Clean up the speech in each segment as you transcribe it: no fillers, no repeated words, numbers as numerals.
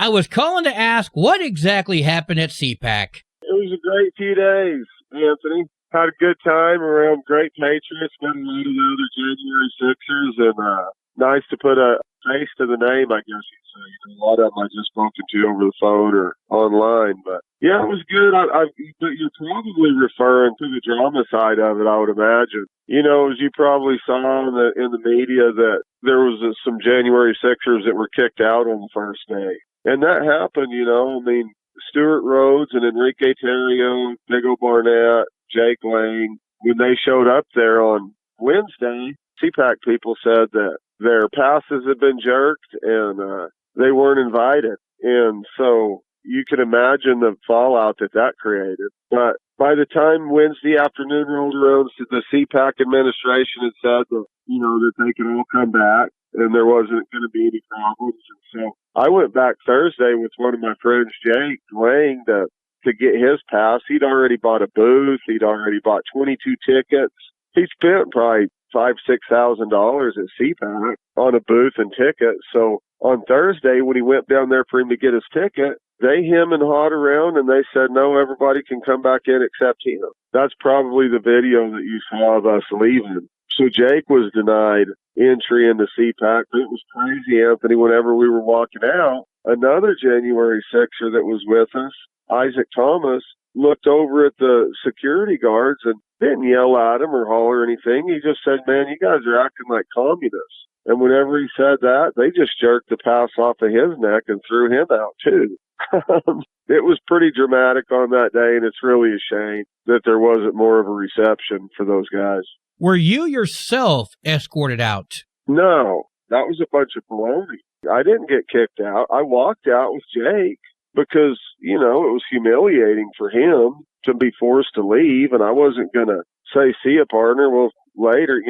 I was calling to ask what exactly happened at CPAC. It was a great few days, Anthony. Had a good time around great patriots, met a lot of the other January Sixers, and nice to put a face to the name, I guess you'd say. A lot of them I just spoken to over the phone or online, but yeah, it was good. But you're probably referring to the drama side of it, I would imagine. As you probably saw in the media that there was some January Sixers that were kicked out on the first day. And that happened, Stuart Rhodes and Enrique Terrio, Biggo Barnett, Jake Lane, when they showed up there on Wednesday, CPAC people said that their passes had been jerked and they weren't invited. And so you can imagine the fallout that created. But by the time Wednesday afternoon rolled around, the CPAC administration had said that, that they could all come back and there wasn't going to be any problems. And so I went back Thursday with one of my friends, Jake Lang, to get his pass. He'd already bought a booth. He'd already bought 22 tickets. He spent probably $5,000-$6,000 at CPAC on a booth and tickets. So on Thursday, when he went down there for him to get his ticket, they him and hawed around and they said, no, everybody can come back in except him. That's probably the video that you saw of us leaving. So Jake was denied entry into CPAC. It was crazy, Anthony, whenever we were walking out. Another January Sixer that was with us, Isaac Thomas, looked over at the security guards and didn't yell at him or holler anything. He just said, man, you guys are acting like communists. And whenever he said that, they just jerked the pass off of his neck and threw him out too. It was pretty dramatic on that day, and it's really a shame that there wasn't more of a reception for those guys. Were you yourself escorted out? No, that was a bunch of baloney. I didn't get kicked out. I walked out with Jake because, it was humiliating for him to be forced to leave, and I wasn't going to say, see ya, partner. Well, later,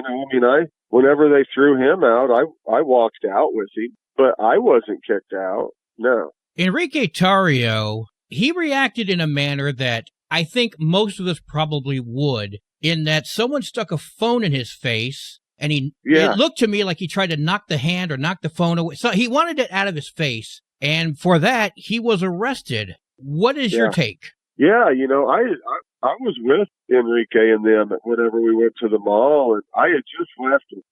whenever they threw him out, I walked out with him, but I wasn't kicked out. No. Enrique Tarrio, he reacted in a manner that I think most of us probably would, in that someone stuck a phone in his face, and it looked to me like he tried to knock the hand or knock the phone away. So he wanted it out of his face, and for that, he was arrested. What is your take? Yeah, I was with Enrique and them whenever we went to the mall, and I had just left him.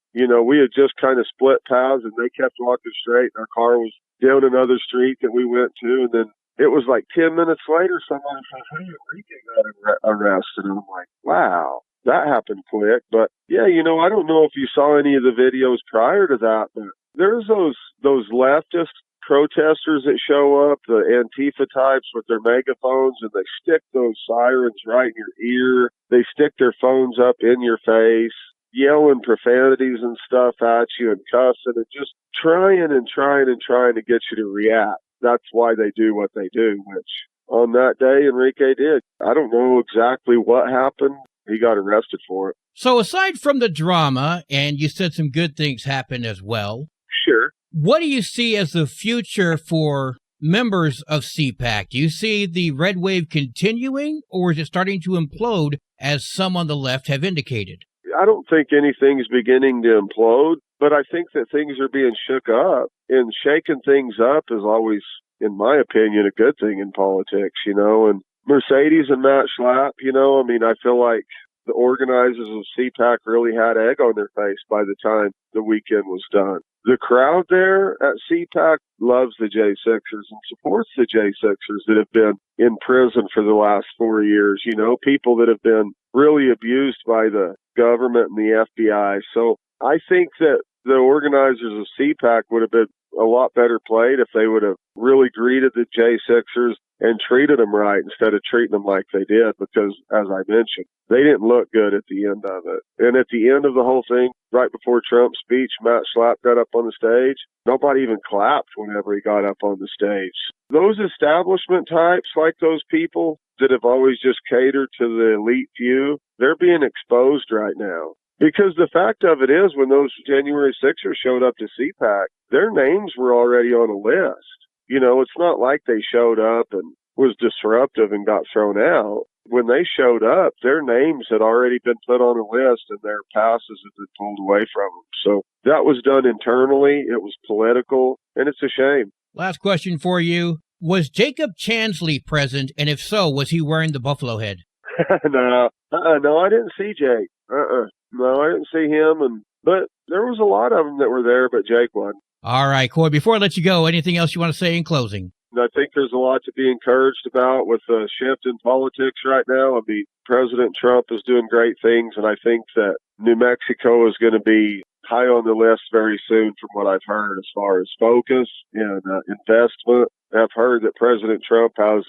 We had just kind of split paths, and they kept walking straight, and our car was down another street that we went to, and then it was like 10 minutes later, someone said, hey, Enrique got arrested. And I'm like, wow, that happened quick. But yeah, I don't know if you saw any of the videos prior to that, but there's those leftist protesters that show up, the Antifa types with their megaphones, and they stick those sirens right in your ear. They stick their phones up in your face, yelling profanities and stuff at you and cussing and just trying to get you to react. That's why they do what they do, which on that day, Enrique did. I don't know exactly what happened. He got arrested for it. So aside from the drama, and you said some good things happened as well. Sure. What do you see as the future for members of CPAC? Do you see the red wave continuing, or is it starting to implode, as some on the left have indicated? I don't think anything's beginning to implode, but I think that things are being shook up, and shaking things up is always, in my opinion, a good thing in politics, and Mercedes and Matt Schlapp, I feel like the organizers of CPAC really had egg on their face by the time the weekend was done. The crowd there at CPAC loves the J6ers and supports the J6ers that have been in prison for the last 4 years, people that have been really abused by the government and the FBI. So I think that the organizers of CPAC would have been a lot better played if they would have really greeted the J6ers and treated them right instead of treating them like they did, because, as I mentioned, they didn't look good at the end of it. And at the end of the whole thing, right before Trump's speech, Matt Schlapp got up on the stage. Nobody even clapped whenever he got up on the stage. Those establishment types, like those people that have always just catered to the elite few, they're being exposed right now. Because the fact of it is, when those January Sixers showed up to CPAC, their names were already on a list. It's not like they showed up and was disruptive and got thrown out. When they showed up, their names had already been put on a list and their passes had been pulled away from them. So that was done internally. It was political, and it's a shame. Last question for you. Was Jacob Chansley present? And if so, was he wearing the buffalo head? No, I didn't see Jake. No, I didn't see him. But there was a lot of them that were there, but Jake wasn't. All right, Couy, before I let you go, anything else you want to say in closing? I think there's a lot to be encouraged about with the shift in politics right now. I mean, President Trump is doing great things, and I think that New Mexico is going to be high on the list very soon from what I've heard as far as focus and investment. I've heard that President Trump has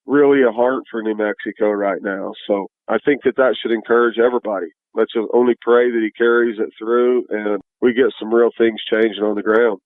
really a heart for New Mexico right now. So I think that should encourage everybody. Let's just only pray that he carries it through and we get some real things changing on the ground.